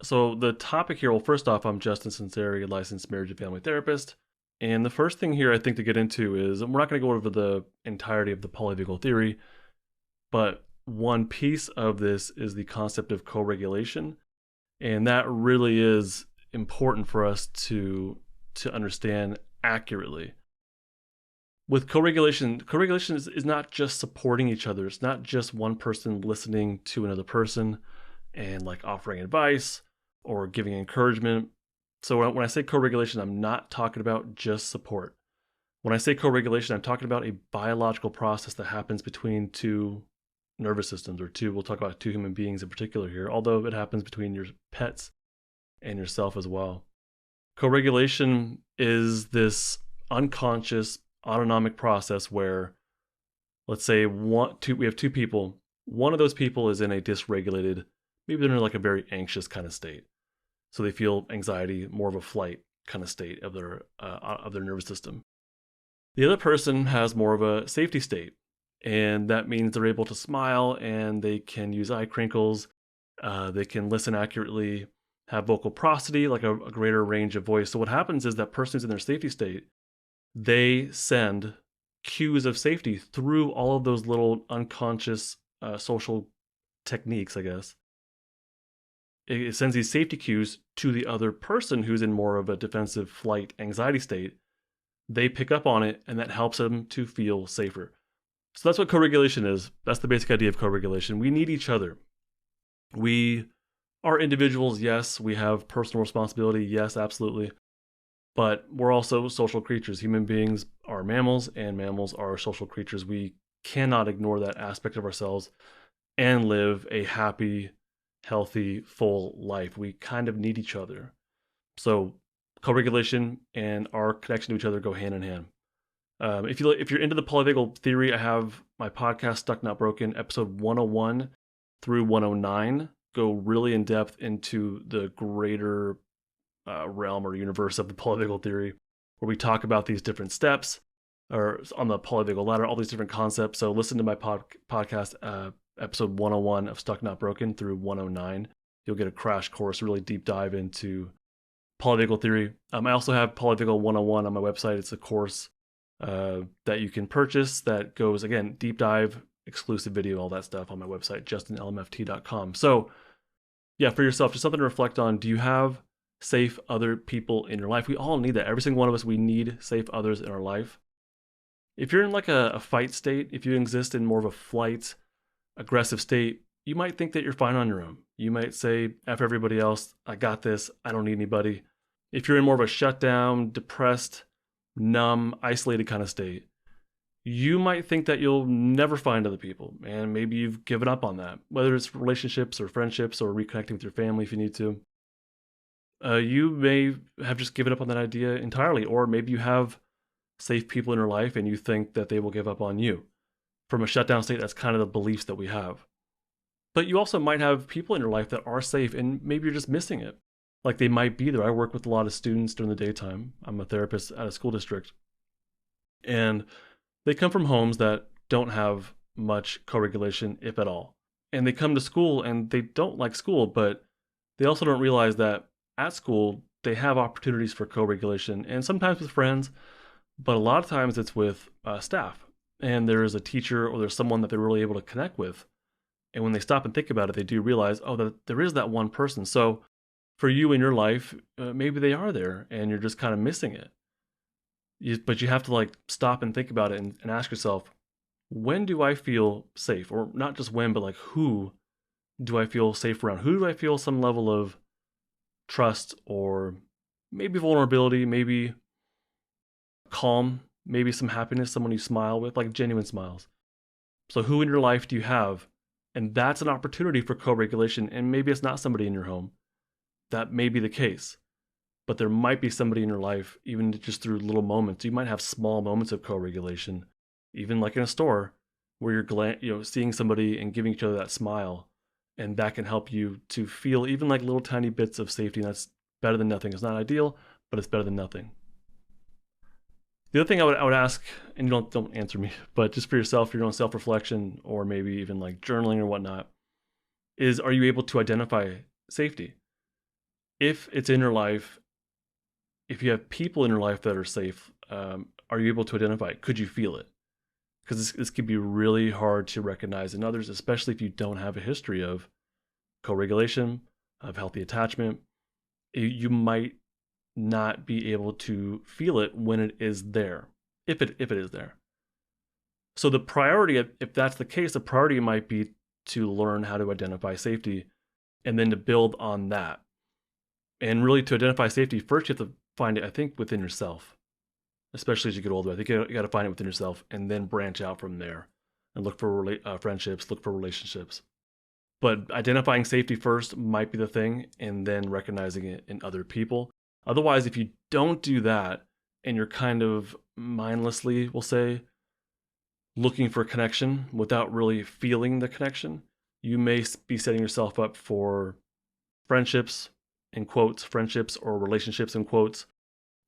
So the topic here, well, first off, I'm Justin Sinceri, licensed marriage and family therapist. And the first thing here I think to get into is, and we're not going to go over the entirety of the polyvagal theory, but one piece of this is the concept of co-regulation. And that really is important for us to understand accurately. With co-regulation, co-regulation is not just supporting each other. It's not just one person listening to another person and like offering advice or giving encouragement. So when I say co-regulation, I'm not talking about just support. When I say co-regulation, I'm talking about a biological process that happens between two nervous systems, or we'll talk about two human beings in particular here, although it happens between your pets and yourself as well. Co-regulation is this unconscious autonomic process where, let's say we have two people. One of those people is in a dysregulated, maybe they're in like a very anxious kind of state. So they feel anxiety, more of a flight kind of state of their nervous system. The other person has more of a safety state, and that means they're able to smile and they can use eye crinkles. They can listen accurately, have vocal prosody, like a greater range of voice. So what happens is that person who's in their safety state, they send cues of safety through all of those little unconscious social techniques, I guess. It sends these safety cues to the other person who's in more of a defensive flight anxiety state. They pick up on it, and that helps them to feel safer. So that's what co-regulation is. That's the basic idea of co-regulation. We need each other. We are individuals, yes. We have personal responsibility, yes, absolutely. But we're also social creatures. Human beings are mammals, and mammals are social creatures. We cannot ignore that aspect of ourselves and live a happy, healthy, full life. We kind of need each other. So co-regulation and our connection to each other go hand in hand. If you're into the polyvagal theory, I have my podcast, Stuck Not Broken, episode 101 through 109, go really in depth into the greater realm or universe of the polyvagal theory, where we talk about these different steps or on the polyvagal ladder, all these different concepts. So listen to my podcast, episode 101 of Stuck Not Broken through 109. You'll get a crash course, really deep dive into polyvagal theory. I also have Polyvagal 101 on my website. It's a course that you can purchase that goes, again, deep dive, exclusive video, all that stuff on my website, justinlmft.com. So yeah, for yourself, just something to reflect on. Do you have safe other people in your life? We all need that. Every single one of us, we need safe others in our life. If you're in like a fight state, if you exist in more of a flight, aggressive state, you might think that you're fine on your own. You might say, F everybody else, I got this, I don't need anybody. If you're in more of a shutdown, depressed, numb, isolated kind of state, you might think that you'll never find other people, and maybe you've given up on that, whether it's relationships or friendships or reconnecting with your family if you need to. You may have just given up on that idea entirely, or maybe you have safe people in your life and you think that they will give up on you. From a shutdown state, that's kind of the beliefs that we have. But you also might have people in your life that are safe, and maybe you're just missing it. Like they might be there. I work with a lot of students during the daytime. I'm a therapist at a school district. And they come from homes that don't have much co-regulation, if at all. And they come to school and they don't like school, but they also don't realize that at school, they have opportunities for co-regulation, and sometimes with friends, but a lot of times it's with staff. And there is a teacher or there's someone that they're really able to connect with. And when they stop and think about it, they do realize, oh, that there is that one person. So for you in your life, maybe they are there and you're just kind of missing it. But you have to like stop and think about it and ask yourself, when do I feel safe? Or not just when, but like who do I feel safe around? Who do I feel some level of trust or maybe vulnerability, maybe calm, maybe some happiness, someone you smile with, like genuine smiles. So who in your life do you have? And that's an opportunity for co-regulation. And maybe it's not somebody in your home. That may be the case. But there might be somebody in your life, even just through little moments. You might have small moments of co-regulation, even like in a store, where you're seeing somebody and giving each other that smile. And that can help you to feel even like little tiny bits of safety. And that's better than nothing. It's not ideal, but it's better than nothing. The other thing I would ask, and you don't answer me, but just for yourself, your own self-reflection, or maybe even like journaling or whatnot, is are you able to identify safety? if it's in your life, if you have people in your life that are safe, are you able to identify it? Could you feel it? Because this can be really hard to recognize in others, especially if you don't have a history of co-regulation, of healthy attachment. You might not be able to feel it when it is there, if it is there. So the priority, if that's the case, the priority might be to learn how to identify safety and then to build on that. And really, to identify safety, first you have to find it, I think, within yourself, especially as you get older. I think you got to find it within yourself and then branch out from there and look for friendships, look for relationships. But identifying safety first might be the thing, and then recognizing it in other people. Otherwise, if you don't do that and you're kind of mindlessly, we'll say, looking for connection without really feeling the connection, you may be setting yourself up for friendships, in quotes, friendships or relationships, in quotes,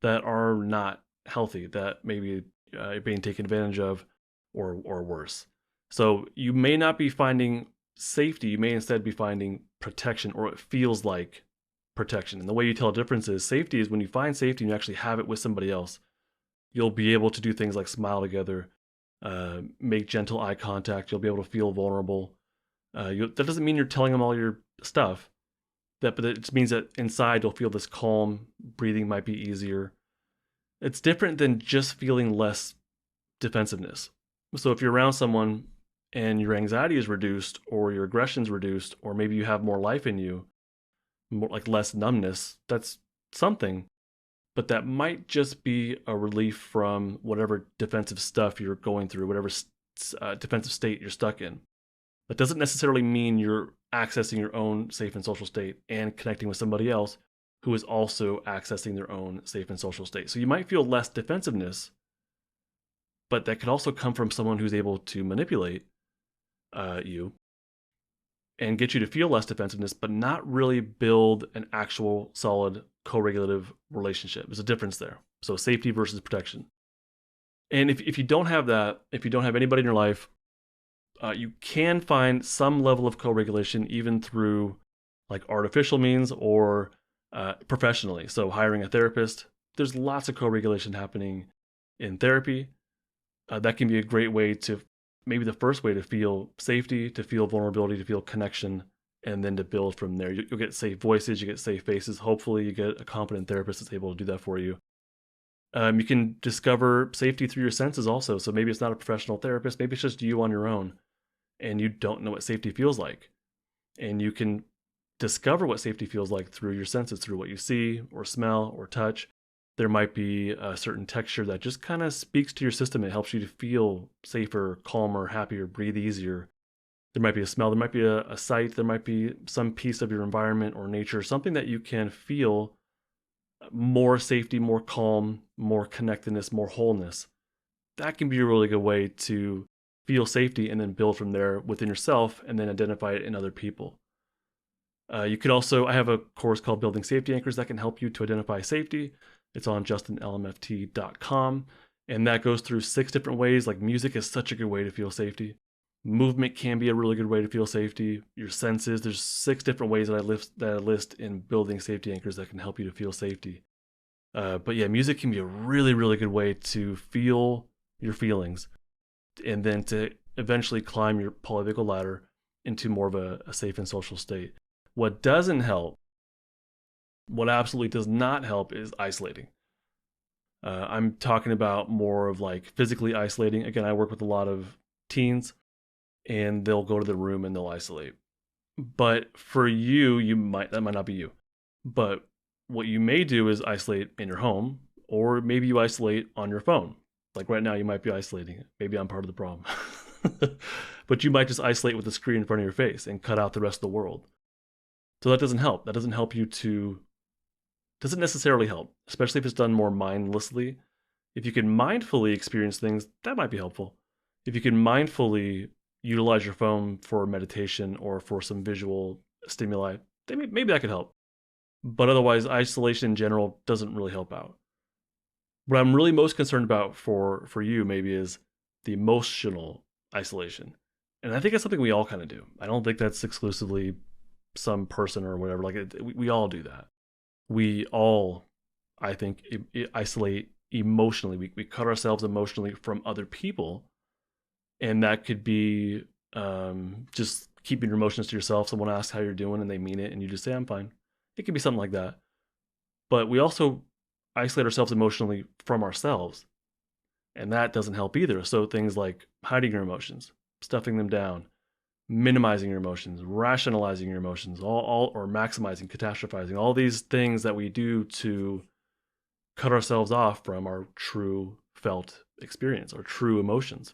that are not healthy, that maybe you're being taken advantage of, or worse. So you may not be finding safety, you may instead be finding protection, or it feels like protection. And the way you tell a difference is safety is when you find safety and you actually have it with somebody else. You'll be able to do things like smile together, make gentle eye contact. You'll be able to feel vulnerable. That doesn't mean you're telling them all your stuff. But it means that inside you'll feel this calm. Breathing might be easier. It's different than just feeling less defensiveness. So if you're around someone and your anxiety is reduced, or your aggression's reduced, or maybe you have more life in you, more like less numbness, that's something. But that might just be a relief from whatever defensive stuff you're going through, whatever defensive state you're stuck in. That doesn't necessarily mean you're accessing your own safe and social state and connecting with somebody else who is also accessing their own safe and social state. So you might feel less defensiveness, but that could also come from someone who's able to manipulate you and get you to feel less defensiveness, but not really build an actual solid co-regulative relationship. There's a difference there. So safety versus protection. And if you don't have that, if you don't have anybody in your life, you can find some level of co-regulation even through like artificial means or professionally. So hiring a therapist. There's lots of co-regulation happening in therapy. That can be a great way to, maybe the first way to feel safety, to feel vulnerability, to feel connection, and then to build from there. You'll get safe voices, you get safe faces. Hopefully you get a competent therapist that's able to do that for you. You can discover safety through your senses also. So maybe it's not a professional therapist, maybe it's just you on your own and you don't know what safety feels like. And you can discover what safety feels like through your senses, through what you see or smell or touch. There might be a certain texture that just kind of speaks to your system. It helps you to feel safer, calmer, happier, breathe easier. There might be a smell, there might be a sight, there might be some piece of your environment or nature, something that you can feel more safety, more calm, more connectedness, more wholeness. That can be a really good way to feel safety and then build from there within yourself and then identify it in other people. You could also, I have a course called Building Safety Anchors that can help you to identify safety. It's on justinlmft.com. And that goes through 6 different ways. Like music is such a good way to feel safety. Movement can be a really good way to feel safety. Your senses, there's 6 different ways that I list in Building Safety Anchors that can help you to feel safety. But yeah, music can be a really, really good way to feel your feelings and then to eventually climb your polyvagal ladder into more of a safe and social state. What doesn't help, what absolutely does not help, is isolating. I'm talking about more of like physically isolating. Again, I work with a lot of teens and they'll go to the room and they'll isolate. But for you, that might not be you. But what you may do is isolate in your home, or maybe you isolate on your phone. Like right now, you might be isolating. Maybe I'm part of the problem. But you might just isolate with the screen in front of your face and cut out the rest of the world. So that doesn't help. That doesn't help you to, doesn't necessarily help, especially if it's done more mindlessly. If you can mindfully experience things, that might be helpful. If you can mindfully utilize your phone for meditation or for some visual stimuli, maybe that could help. But otherwise, isolation in general doesn't really help out. What I'm really most concerned about for you maybe is the emotional isolation. And I think it's something we all kind of do. I don't think that's exclusively some person or whatever. Like we all do that. we all, I think, isolate emotionally. We cut ourselves emotionally from other people. And that could be just keeping your emotions to yourself. Someone asks how you're doing and they mean it, and you just say, I'm fine. It could be something like that. But we also isolate ourselves emotionally from ourselves. And that doesn't help either. So things like hiding your emotions, stuffing them down, minimizing your emotions, rationalizing your emotions, all or maximizing, catastrophizing, all these things that we do to cut ourselves off from our true felt experience, our true emotions.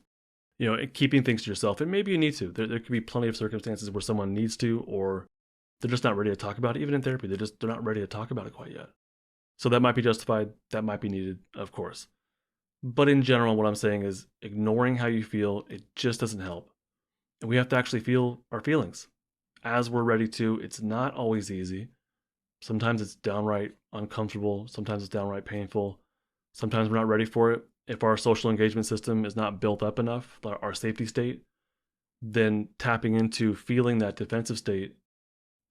Keeping things to yourself, and maybe you need to. There could be plenty of circumstances where someone needs to, or they're just not ready to talk about it. Even in therapy, they're not ready to talk about it quite yet. So that might be justified. That might be needed, of course. But in general, what I'm saying is ignoring how you feel, it just doesn't help. And we have to actually feel our feelings as we're ready to. It's not always easy. Sometimes it's downright uncomfortable. Sometimes it's downright painful. Sometimes we're not ready for it. If our social engagement system is not built up enough, our safety state, then tapping into feeling that defensive state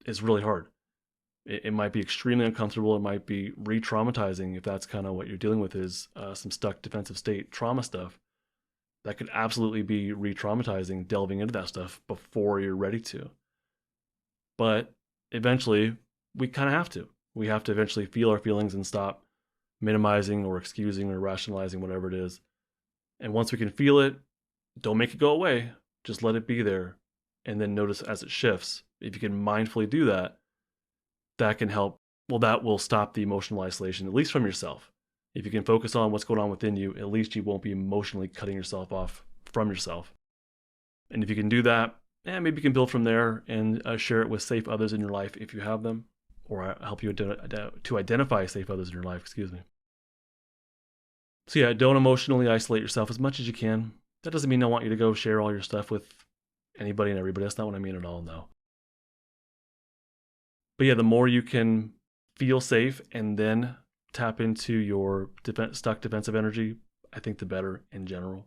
is really hard. It might be extremely uncomfortable. It might be re-traumatizing if that's kind of what you're dealing with is some stuck defensive state trauma stuff. That could absolutely be re-traumatizing, delving into that stuff before you're ready to. But eventually, we kind of have to. We have to eventually feel our feelings and stop minimizing or excusing or rationalizing whatever it is. And once we can feel it, don't make it go away. Just let it be there. And then notice as it shifts. If you can mindfully do that, that can help. Well, that will stop the emotional isolation, at least from yourself. If you can focus on what's going on within you, at least you won't be emotionally cutting yourself off from yourself. And if you can do that, maybe you can build from there and share it with safe others in your life if you have them, or help you to identify safe others in your life, excuse me. So yeah, don't emotionally isolate yourself as much as you can. That doesn't mean I want you to go share all your stuff with anybody and everybody. That's not what I mean at all, no. But yeah, the more you can feel safe and then tap into your stuck defensive energy, I think the better in general.